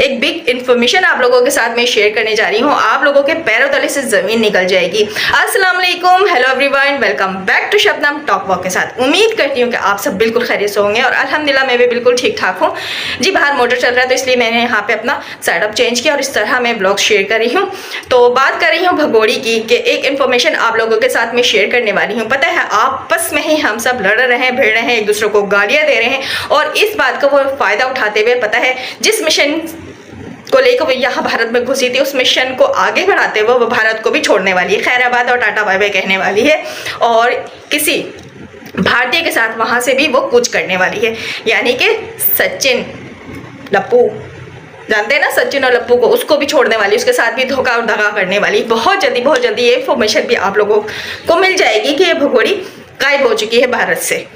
एक big information आप लोगों के साथ में शेयर करने जा रही हूँ। आप लोगों के पैरों तले से जमीन निकल जाएगी। अस्सलाम वालेकुम, hello everyone, welcome back to Shabnam talk walk के साथ। उम्मीद करती हूँ कि आप सब बिल्कुल खैरियत से होंगे और अल्हम्दुलिल्लाह मैं भी बिल्कुल ठीक ठाक हूँ जी। बाहर मोटर चल रहा है तो इसलिए मैंने यहाँ पे अपना सेटअप चेंज किया और इस तरह मैं ब्लॉग शेयर कर रही हूँ। तो बात कर रही हूँ भगोड़ी की कि एक इन्फॉर्मेशन आप लोगों के साथ में शेयर करने वाली हूँ। पता है आपस में ही हम सब लड़ रहे हैं, भिड़ रहे हैं, एक दूसरे को गालियाँ दे रहे हैं और इस बात का वो फायदा उठाते हुए पता है जिस मिशन को लेकर वो यहाँ भारत में घुसी थी उस मिशन को आगे बढ़ाते हुए वो भारत को भी छोड़ने वाली है, खैराबाद और टाटा बाय बाय कहने वाली है और किसी भारतीय के साथ वहाँ से भी वो कुछ करने वाली है। यानी कि सचिन लप्पू, जानते हैं ना सचिन और लप्पू को, उसको भी छोड़ने वाली, उसके साथ भी धोखा और दगा करने वाली। बहुत जल्दी ये इन्फॉर्मेशन भी आप लोगों को मिल जाएगी कि ये भगोड़ी गायब हो चुकी है भारत से।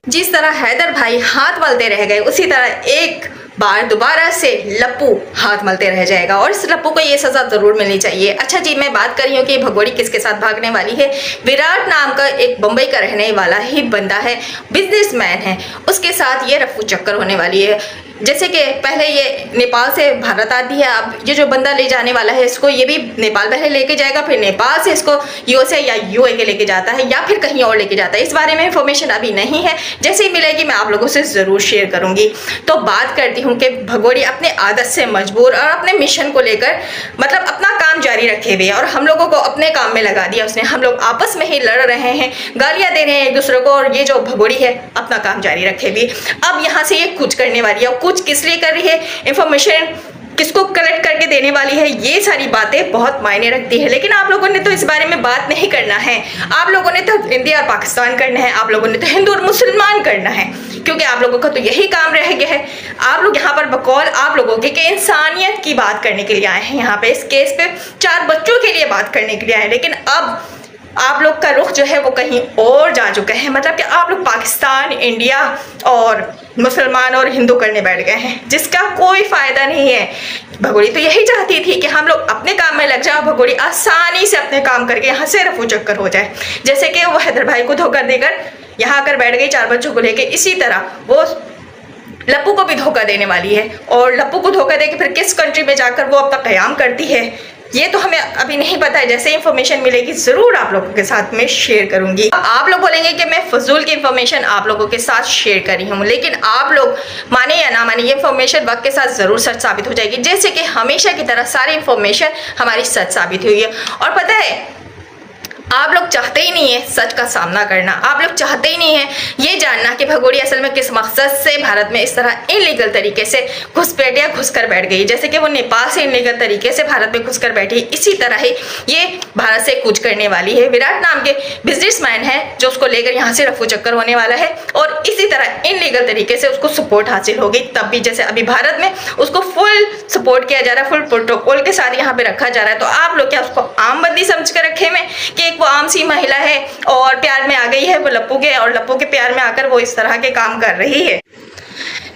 जिस तरह हैदर भाई हाथ मलते रह गए उसी तरह एक बार दोबारा से लप्पू हाथ मलते रह जाएगा और इस लप्पू को ये सजा जरूर मिलनी चाहिए। अच्छा जी, मैं बात कर रही हूँ कि भगोड़ी किसके साथ भागने वाली है। विराट नाम का एक बम्बई का रहने वाला ही बंदा है, बिजनेसमैन है, उसके साथ ये रफू चक्कर होने वाली है। जैसे कि पहले ये नेपाल से भारत आती है, अब ये जो बंदा ले जाने वाला है इसको ये भी नेपाल पहले लेके जाएगा, फिर नेपाल से इसको यूएसए या यूए के लेके जाता है या फिर कहीं और लेके जाता है। इस बारे में इंफॉर्मेशन अभी नहीं है, जैसे ही मिलेगी मैं आप लोगों से ज़रूर शेयर करूंगी। तो बात करती हूँ कि भगोड़ी अपने आदत से मजबूर और अपने मिशन को लेकर मतलब अपना काम जारी रखे हुए और हम लोगों को अपने काम में लगा दिया उसने। हम लोग आपस में ही लड़ रहे हैं, गालियाँ दे रहे हैं एक दूसरे को और ये जो भगोड़ी है अपना काम जारी रखे हुए। अब यहाँ से ये कुछ करने वाली है, कुछ किस लिए कर रही है, इंफॉर्मेशन किसको कलेक्ट करके देने वाली है, ये सारी बातें बहुत मायने रखती है। लेकिन आप लोगों ने तो इस बारे में बात नहीं करना है, आप लोगों ने तो इंडिया और पाकिस्तान करना है, आप लोगों ने तो हिंदू और मुसलमान करना है, क्योंकि आप लोगों का तो यही काम रह गया है। आप लोग यहाँ पर बकौल आप लोगों के इंसानियत की बात करने के लिए आए हैं, यहाँ पे इस केस पे 4 बच्चों के लिए बात करने के लिए आए हैं। लेकिन अब आप लोग का रुख जो है वो कहीं और जा चुका है, मतलब कि आप लोग पाकिस्तान, इंडिया और मुसलमान और हिंदू करने बैठ गए हैं, जिसका कोई फायदा नहीं है। भगोड़ी तो यही चाहती थी कि हम लोग अपने काम में लग जाए, भगोड़ी आसानी से अपने काम करके यहाँ से रफू चक्कर हो जाए। जैसे कि वो हैदर भाई को धोखा देकर यहाँ आकर बैठ गई 4 बच्चों को लेके, इसी तरह वो लप्पू को भी धोखा देने वाली है और लप्पू को धोखा देके फिर किस कंट्री में जाकर वो अपना कयाम करती है ये तो हमें अभी नहीं पता है। जैसे इंफॉर्मेशन मिलेगी जरूर आप लोगों के साथ में शेयर करूंगी। आप लोग बोलेंगे कि मैं फजूल की इंफॉर्मेशन आप लोगों के साथ शेयर कर रही हूँ, लेकिन आप लोग माने या ना माने ये इंफॉर्मेशन वक्त के साथ जरूर सच साबित हो जाएगी, जैसे कि हमेशा की तरह सारी इंफॉर्मेशन हमारी सच साबित हुई है। और पता है आप लोग चाहते ही नहीं है सच का सामना करना, आप लोग चाहते ही नहीं है ये जानना कि भगोड़ी असल में किस मकसद से भारत में इस तरह इनलीगल तरीके से घुसपैठ या घुसकर बैठ गई। जैसे कि वो नेपाल से इनलीगल तरीके से भारत में घुसकर बैठी, इसी तरह ही ये भारत से कुछ करने वाली है। विराट नाम के बिजनेसमैन है जो उसको लेकर यहाँ से रफू चक्कर होने वाला है और इसी तरह इनलीगल तरीके से उसको सपोर्ट हासिल होगी। तब भी जैसे अभी भारत में उसको फुल सपोर्ट किया जा रहा है, फुल प्रोटोकॉल के साथ यहाँ पे रखा जा रहा है। तो आप लोग क्या उसको आम बंदी समझ कर रखे में कि वो आम सी महिला है और प्यार में आ गई है वो लप्पू के, और लप्पू के प्यार में आकर वो इस तरह के काम कर रही है,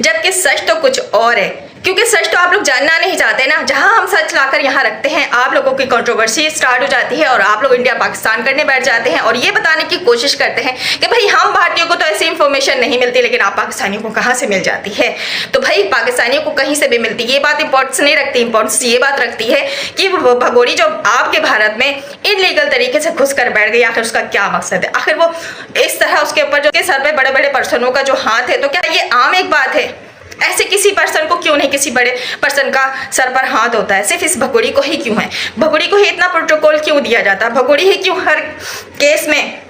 जबकि सच तो कुछ और है। क्योंकि सच तो आप लोग जानना नहीं चाहते ना, जहां हम सच लाकर यहाँ रखते हैं आप लोगों की कंट्रोवर्सी स्टार्ट हो जाती है और आप लोग इंडिया पाकिस्तान करने बैठ जाते हैं और ये बताने की कोशिश करते हैं कि भाई हम भारतीयों को तो ऐसी इंफॉर्मेशन नहीं मिलती, लेकिन आप पाकिस्तानियों को कहाँ से मिल जाती है। तो भाई पाकिस्तानियों को कहीं से भी मिलती, ये बात इंपॉर्टेंस नहीं रखती। इंपॉर्टेंस ये बात रखती है कि भगोड़ी जो आपके भारत में इनलीगल तरीके से घुस कर बैठ गई, आखिर उसका क्या मकसद है, आखिर वो इस तरह उसके ऊपर जो सर पे बड़े बड़े पर्सनों का जो हाथ है, तो क्या ये आम एक बात है? ऐसे किसी पर्सन को क्यों नहीं, किसी बड़े पर्सन का सर पर हाथ होता है, सिर्फ इस भगोड़ी को ही क्यों है? भगोड़ी को ही इतना प्रोटोकॉल क्यों दिया जाता है? भगोड़ी ही क्यों हर केस में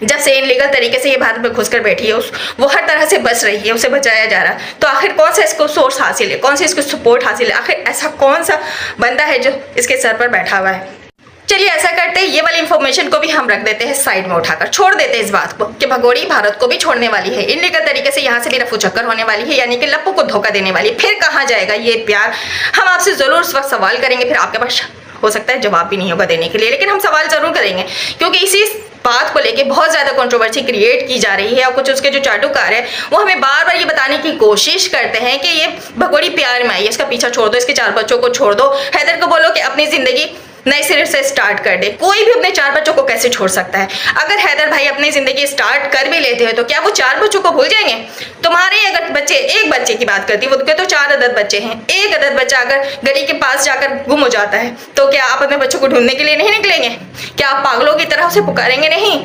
जब से इनलीगल तरीके से ये भारत में घुसकर बैठी है वो हर तरह से बच रही है, उसे बचाया जा रहा है? तो आखिर कौन सा इसको सोर्स हासिल है, कौन सी इसको सपोर्ट हासिल है? आखिर ऐसा कौन सा बंदा है जो इसके सर पर बैठा हुआ है? चलिए ऐसा करते हैं, ये वाली इंफॉर्मेशन को भी हम रख देते हैं साइड में उठाकर, छोड़ देते हैं इस बात को कि भगोड़ी भारत को भी छोड़ने वाली है, इनलीगल तरीके से यहाँ से भी रफू चक्कर होने वाली है, यानी कि लप्पू को धोखा देने वाली है। फिर कहाँ जाएगा ये प्यार? हम आपसे जरूर उस वक्त सवाल करेंगे, फिर आपके पास हो सकता है जवाब भी नहीं होगा देने के लिए, लेकिन हम सवाल जरूर करेंगे क्योंकि इसी बात को लेके बहुत ज्यादा कंट्रोवर्सी क्रिएट की जा रही है और कुछ उसके जो चाटुकार है वो हमें बार बार ये बताने की कोशिश करते हैं कि ये भगोड़ी प्यार में आई है, इसका पीछा छोड़ दो, इसके 4 बच्चों को छोड़ दो, हैदर को बोलो कि अपनी जिंदगी नए सिरे से स्टार्ट कर दे। कोई भी अपने 4 बच्चों को कैसे छोड़ सकता है? अगर हैदर भाई अपनी जिंदगी स्टार्ट कर भी लेते हैं तो क्या वो 4 बच्चों को भूल जाएंगे? तुम्हारे अगर बच्चे, एक बच्चे की बात करती हूँ, वो तो 4 अदद बच्चे हैं, एक अदद बच्चा अगर गली के पास जाकर गुम हो जाता है तो क्या आप अपने बच्चों को ढूंढने के लिए नहीं निकलेंगे? क्या आप पागलों की तरह उसे पुकारेंगे नहीं?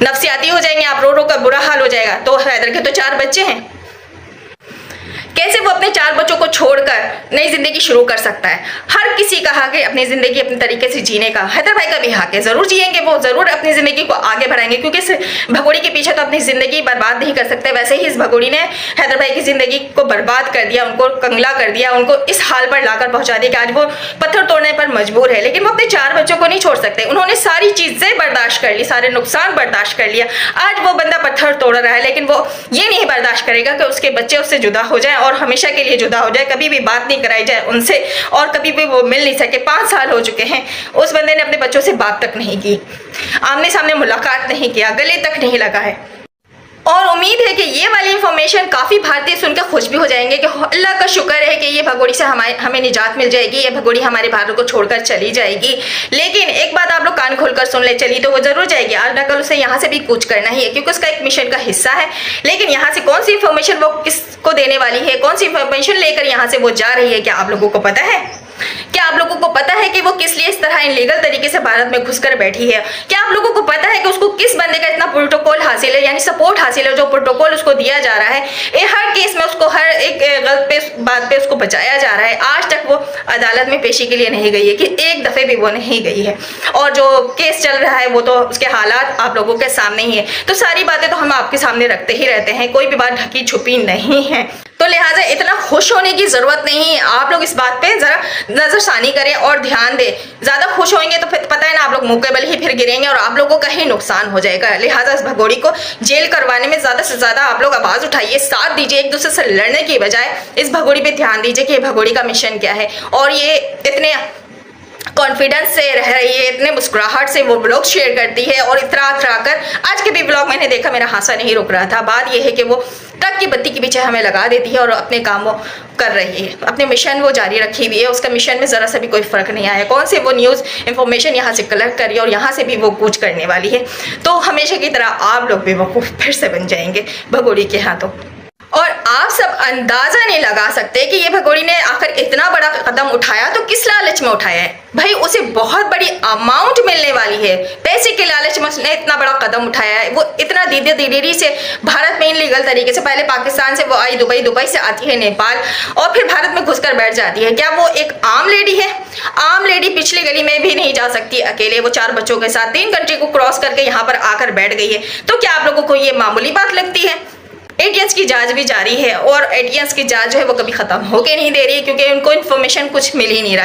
नफसियाती हो जाएंगे आप, रो रो कर बुरा हाल हो जाएगा। तो हैदर के तो 4 बच्चे हैं, कैसे वो अपने 4 बच्चों को छोड़कर नई जिंदगी शुरू कर सकता है? हर किसी का हक है अपनी जिंदगी अपने तरीके से जीने का। हैदर भाई का भी हक है, जरूर जिएंगे, वो जरूर अपनी जिंदगी को आगे बढ़ाएंगे, क्योंकि इस भगोड़ी के पीछे तो अपनी जिंदगी बर्बाद नहीं कर सकते। वैसे ही इस भगोड़ी ने हैदर भाई की जिंदगी को बर्बाद कर दिया, उनको कंगला कर दिया, उनको इस हाल पर लाकर पहुंचा दिया कि आज वो पत्थर तोड़ने पर मजबूर है। लेकिन वो अपने 4 बच्चों को नहीं छोड़ सकते। उन्होंने सारी चीजें बर्दाश्त कर ली, सारे नुकसान बर्दाश्त कर लिया। आज वो बंदा पत्थर तोड़ रहा है, लेकिन वो ये नहीं बर्दाश्त करेगा कि उसके बच्चे उससे जुदा हो जाए और हमेशा के लिए जुदा हो जाए, कभी भी बात नहीं कराई जाए उनसे और कभी भी वो मिल नहीं सके। 5 साल हो चुके हैं, उस बंदे ने अपने बच्चों से बात तक नहीं की, आमने सामने मुलाकात नहीं किया, गले तक नहीं लगा है। और उम्मीद है कि ये वाली इंफॉर्मेशन काफ़ी भारतीय सुनकर खुश भी हो जाएंगे कि अल्लाह का शुक्र है कि ये भगोड़ी से हमें निजात मिल जाएगी, ये भगोड़ी हमारे भारत को छोड़कर चली जाएगी। लेकिन एक बात आप लोग कान खोलकर सुन ले, चली तो वो जरूर जाएगी, आज न कल उसे यहाँ से भी कूच करना ही है, क्योंकि उसका एक मिशन का हिस्सा है। लेकिन यहाँ से कौन सी इंफॉर्मेशन वो किसको देने वाली है, कौन सी इंफॉर्मेशन लेकर यहाँ से वो जा रही है, क्या आप लोगों को पता है? क्या आप लोगों को पता है कि वो किस लिए इस तरह इनलीगल तरीके से भारत में घुसकर बैठी है? क्या आप लोगों को पता है कि उसको किस बंदे का इतना प्रोटोकॉल हासिल है, यानी सपोर्ट हासिल है, जो प्रोटोकॉल उसको दिया जा रहा है? हर केस में उसको, हर एक गलत बात पे उसको बचाया जा रहा है। आज तक वो अदालत में पेशी के लिए नहीं गई है, कि एक दफे भी वो नहीं गई है। और जो केस चल रहा है वो तो उसके हालात आप लोगों के सामने ही है। तो सारी बातें तो हम आपके सामने रखते ही रहते हैं, कोई भी बात ढकी छुपी नहीं है। तो लिहाजा इतना खुश होने की जरूरत नहीं है। आप लोग इस बात पे जरा नजरसानी करें और ध्यान दें। ज्यादा खुश होंगे तो फिर पता है ना, आप लोग मुंह के बल ही फिर गिरेंगे और आप लोगों का ही नुकसान हो जाएगा। लिहाजा इस भगोड़ी को जेल करवाने में ज्यादा से ज्यादा आप लोग आवाज उठाइए, साथ दीजिए, एक दूसरे से लड़ने की बजाय इस भगोड़ी पे ध्यान दीजिए कि भगोड़ी का मिशन क्या है। और ये इतने कॉन्फिडेंस से रह रही है, इतने मुस्कुराहट से वो ब्लॉग शेयर करती है और इतरा कर आज के भी ब्लॉग मैंने देखा, मेरा हासा नहीं रुक रहा था। बात यह है कि वो ट्रक की बत्ती के पीछे हमें लगा देती है और अपने काम वो कर रही है, अपने मिशन वो जारी रखी हुई है। उसका मिशन में जरा सा भी कोई फर्क नहीं आया। कौन से वो न्यूज़ इंफॉर्मेशन यहाँ से कलेक्ट करी और यहाँ से भी वो कूच करने वाली है। तो हमेशा की तरह आप लोग बेवकूफ़ फिर से बन जाएंगे भगोड़ी के हाथों। और आप सब अंदाजा नहीं लगा सकते कि ये भगोड़ी ने आखिर इतना बड़ा कदम उठाया तो किस लालच में उठाया है। भाई उसे बहुत बड़ी अमाउंट मिलने वाली है, पैसे के लालच में उसने इतना बड़ा कदम उठाया है। वो इतना धीरे धीरे से भारत में इनलीगल तरीके से, पहले पाकिस्तान से वो आई दुबई, दुबई से आती है नेपाल और फिर भारत में घुसकर बैठ जाती है। क्या वो एक आम लेडी है? आम लेडी पिछली गली में भी नहीं जा सकती अकेले, वो 4 बच्चों के साथ 3 कंट्री को क्रॉस करके यहाँ पर आकर बैठ गई है। तो क्या आप लोगों को ये मामूली बात लगती है? एटीएस की जांच भी जारी है और एटीएस की जांच जो है वो कभी खत्म होके नहीं दे रही है, क्योंकि उनको इन्फॉर्मेशन कुछ मिल ही नहीं रहा।